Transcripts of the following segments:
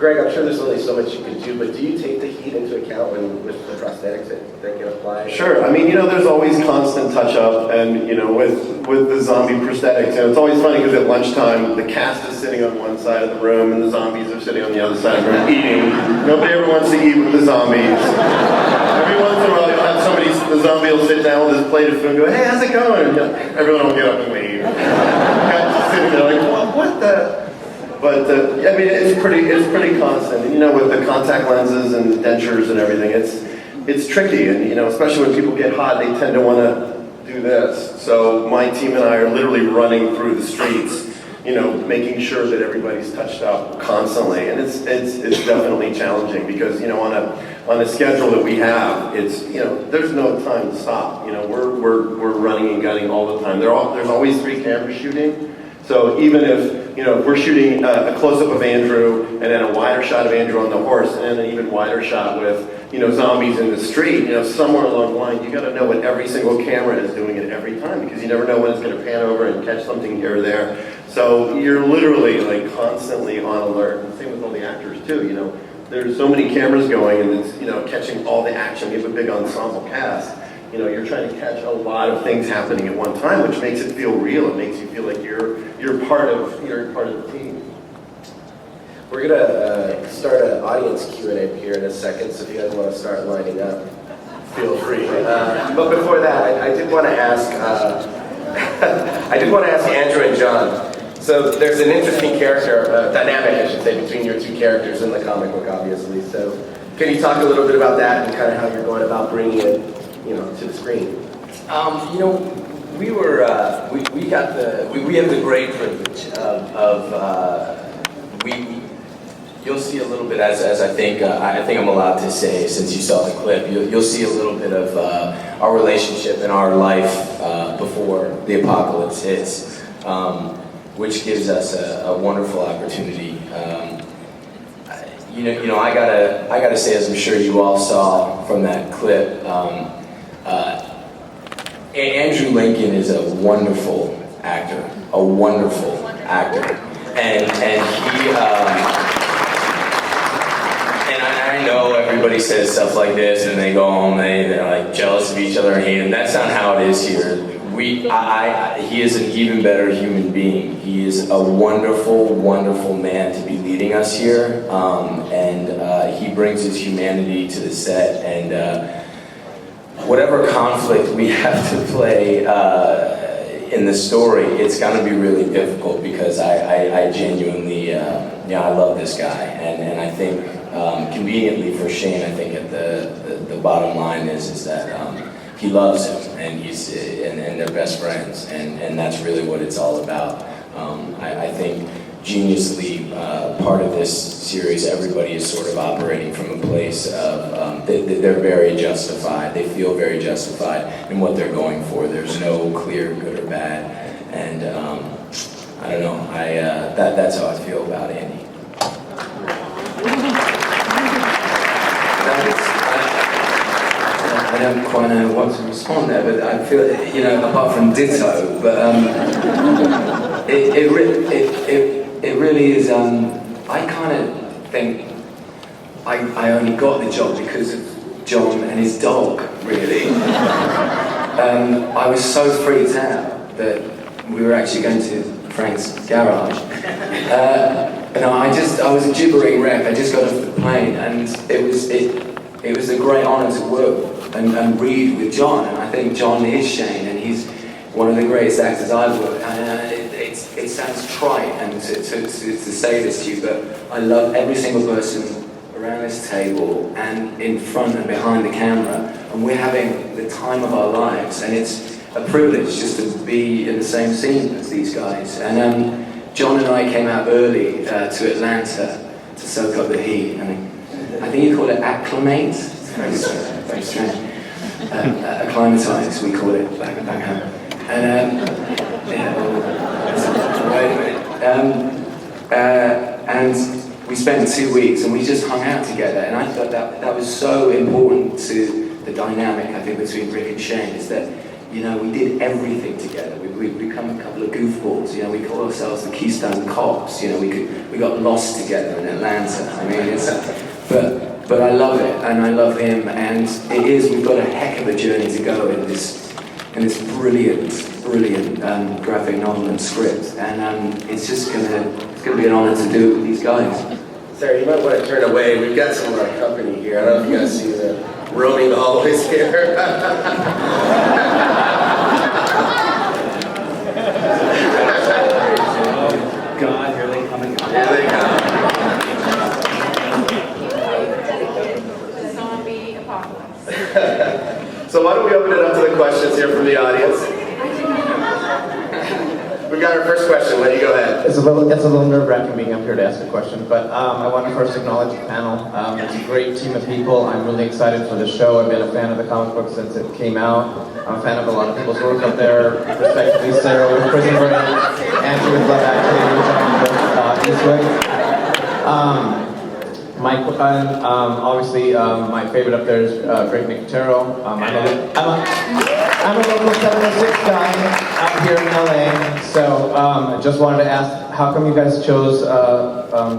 Greg, I'm sure there's only so much you can do, but do you take the heat into account with the prosthetics that get applied? Sure. I mean, there's always constant touch-up, and, with the zombie prosthetics, it's always funny because at lunchtime, the cast is sitting on one side of the room, and the zombies are sitting on the other side of the room eating. Nobody ever wants to eat with the zombies. Every once in a while, you'll have the zombie will sit down with his plate of food and go, "Hey, how's it going?" And everyone will get up and leave. Guys just sitting there like, what the? But I mean, it's pretty constant. And, with the contact lenses and the dentures and everything, it's tricky. And especially when people get hot, they tend to want to do this. So my team and I are literally running through the streets, making sure that everybody's touched up constantly. And it's definitely challenging because on a schedule that we have, there's no time to stop. We're running and gunning all the time. There's always 3 cameras shooting. So even if we're shooting a close-up of Andrew and then a wider shot of Andrew on the horse and then an even wider shot with zombies in the street, somewhere along the line, you got to know what every single camera is doing at every time because you never know when it's going to pan over and catch something here or there. So you're literally like constantly on alert. And same with all the actors too. There's so many cameras going and it's catching all the action. We have a big ensemble cast. You're trying to catch a lot of things happening at one time, which makes it feel real. It makes you feel like you're part of the team. We're gonna start an audience Q&A here in a second, so if you guys want to start lining up, feel free. But before that, I did want to ask. Andrew and John. So there's an interesting character dynamic, I should say, between your 2 characters in the comic book, obviously. So can you talk a little bit about that and kind of how you're going about bringing it, to the screen? We have the great privilege of you'll see a little bit as I think I'm allowed to say since you saw the clip. You'll see a little bit of our relationship and our life before the apocalypse hits, which gives us a wonderful opportunity. I gotta say, as I'm sure you all saw from that clip. Andrew Lincoln is a wonderful actor, and he. And I know everybody says stuff like this, and they go home, they're like jealous of each other and hate him. That's not how it is here. He is an even better human being. He is a wonderful, wonderful man to be leading us here, and he brings his humanity to the set and. Whatever conflict we have to play in the story, it's going to be really difficult because I genuinely, I love this guy, and I think conveniently for Shane, I think at the bottom line is that he loves him and and they're best friends, and that's really what it's all about. I think geniusly part of this series, everybody is sort of operating from a place of they're very justified. They feel very justified in what they're going for. There's no clear good or bad, and I don't know. That's how I feel about Andy. I don't quite know what to respond there, but I feel, apart from ditto, but it really is, I kind of think I only got the job because of John and his dog, really. I was so freaked out that we were actually going to Frank's garage. I was a gibbering wreck. I just got off the plane, and it was a great honour to work and read with John, and I think John is Shane, and he's one of the greatest actors I've worked. It sounds trite and to say this to you, but I love every single person around this table and in front and behind the camera, and we're having the time of our lives, and it's a privilege just to be in the same scene as these guys. And John and I came out early to Atlanta to soak up the heat, and I think you call it acclimate. It's very strange. Acclimatise, we call it back home. And and we spent 2 weeks, and we just hung out together. And I thought that was so important to the dynamic, I think, between Rick and Shane, is that You know, we did everything together. We've become a couple of goofballs. You know, we call ourselves the Keystone Cops. You know, we got lost together in Atlanta. I mean, but I love it, and I love him, and we've got a heck of a journey to go in this brilliant graphic novel and script, and it's gonna be an honor to do it with these guys. Sarah, you might want to turn away. We've got some company here. I don't know if you guys see the roaming hallways here. God, here they come again. Here they come. Zombie apocalypse. So why don't we open it up to the questions here from the audience? We got our first question. Let you go ahead. It's a little nerve-wracking being up here to ask a question, but I want to first acknowledge the panel. It's a great team of people. I'm really excited for the show. I've been a fan of the comic book since it came out. I'm a fan of a lot of people's work up there, respectively Sarah with Prison Break, Andrew with Love Actually, which I'm with Mike, obviously my favorite up there is Greg Nicotero. I'm a local 706 guy out here in LA, so I just wanted to ask, how come you guys chose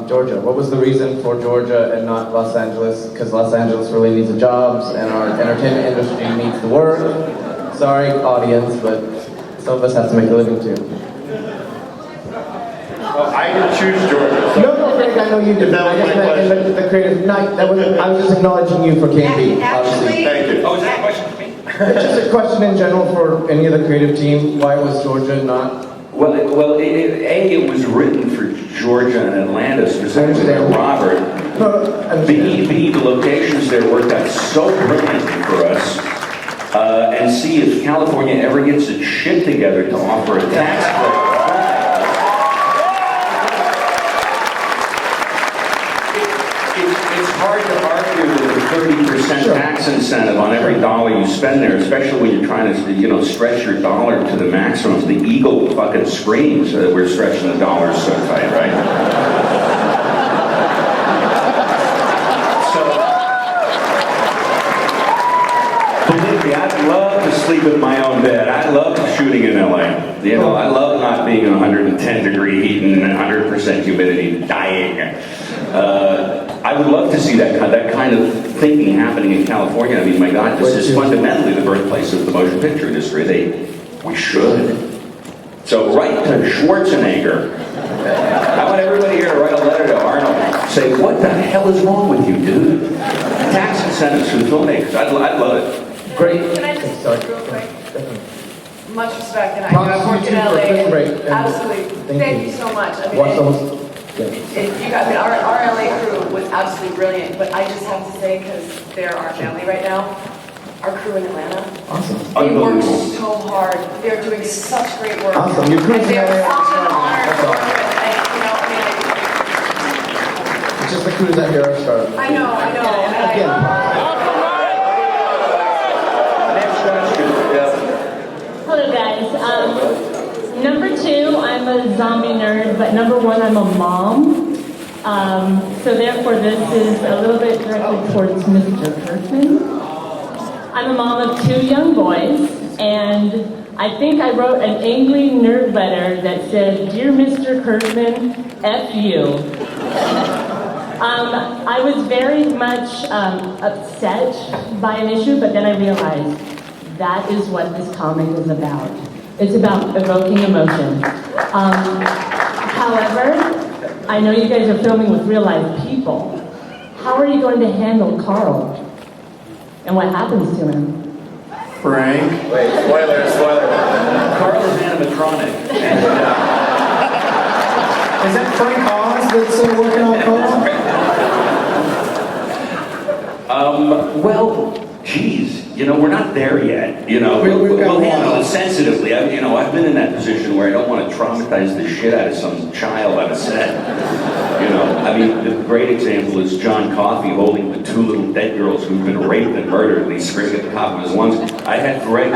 Georgia? What was the reason for Georgia and not Los Angeles? Because Los Angeles really needs the jobs, and our entertainment industry needs the work. Sorry, audience, but some of us have to make a living too. Well, I didn't choose Georgia. So No, Greg, I know you did. That I was just my meant in the creative night. I was just acknowledging you for KMB, obviously. Thank you. Oh, is that a question for me? It's just a question in general for any of the creative team. Why was Georgia not? It was written for Georgia and Atlanta, specifically by Robert. No, B, the locations there worked out so brilliantly for us. And C, if California ever gets its shit together to offer a tax break. It's hard to argue with a 30% tax incentive on every dollar you spend there, especially when you're trying to, stretch your dollar to the maximum. The eagle fucking screams that we're stretching the dollars so tight, right? So, believe me, I'd love to sleep in my own bed. I love shooting in LA. I love not being in 110 degree heat and 100% humidity, dying. I would love to see that kind of thinking happening in California. I mean, my God, this is fundamentally the birthplace of the motion picture industry. We should. So write to Schwarzenegger. I want everybody here to write a letter to Arnold. Say, what the hell is wrong with you, dude? Tax incentives for filmmakers. I'd love it. Great. Can I just, real quick? Much respect, and I Props worked to in you for LA. Prison Break, and Absolutely. Thank you so much. I mean, Watch those. our LA crew was absolutely brilliant, but I just have to say, because they're our family right now, our crew in Atlanta, Awesome. they worked Unbelievable. so hard. They're doing such great work. Awesome. Your crew's And they're in LA. such an honor That's to work awesome. with. And, It's just the crews out here are starting. I know. And Again. Hello guys. Number 2, I'm a zombie nerd, but number 1, I'm a mom. So therefore this is a little bit directed towards Mr. Kirkman. I'm a mom of 2 young boys, and I think I wrote an angry nerd letter that said, "Dear Mr. Kirkman, F you." I was very much upset by an issue, but then I realized that is what this comic is about. It's about evoking emotion. However, I know you guys are filming with real life people. How are you going to handle Carl? And what happens to him? Frank. Wait, spoiler. Carl is animatronic. Is that Frank Oz that's working on Carl? Well, geez, we're not there yet. We'll handle it sensitively. I've been in that position where I don't want to traumatize the shit out of some child on a set. The great example is John Coffey holding the 2 little dead girls who've been raped and murdered, and he's screaming at the top of his lungs. I had Greg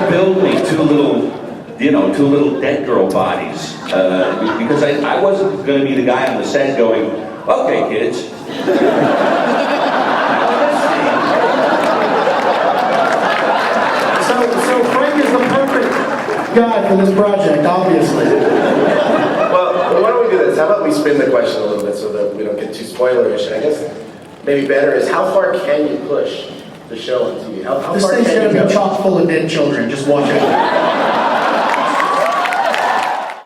build me 2 little dead girl bodies because I wasn't going to be the guy on the set going, "Okay, kids." for this project, obviously. Well, why don't we do this? How about we spin the question a little bit so that we don't get too spoilerish? And I guess maybe better is how far can you push the show on TV? How This far thing's can gonna you be go? chock full of dead children, just watch out.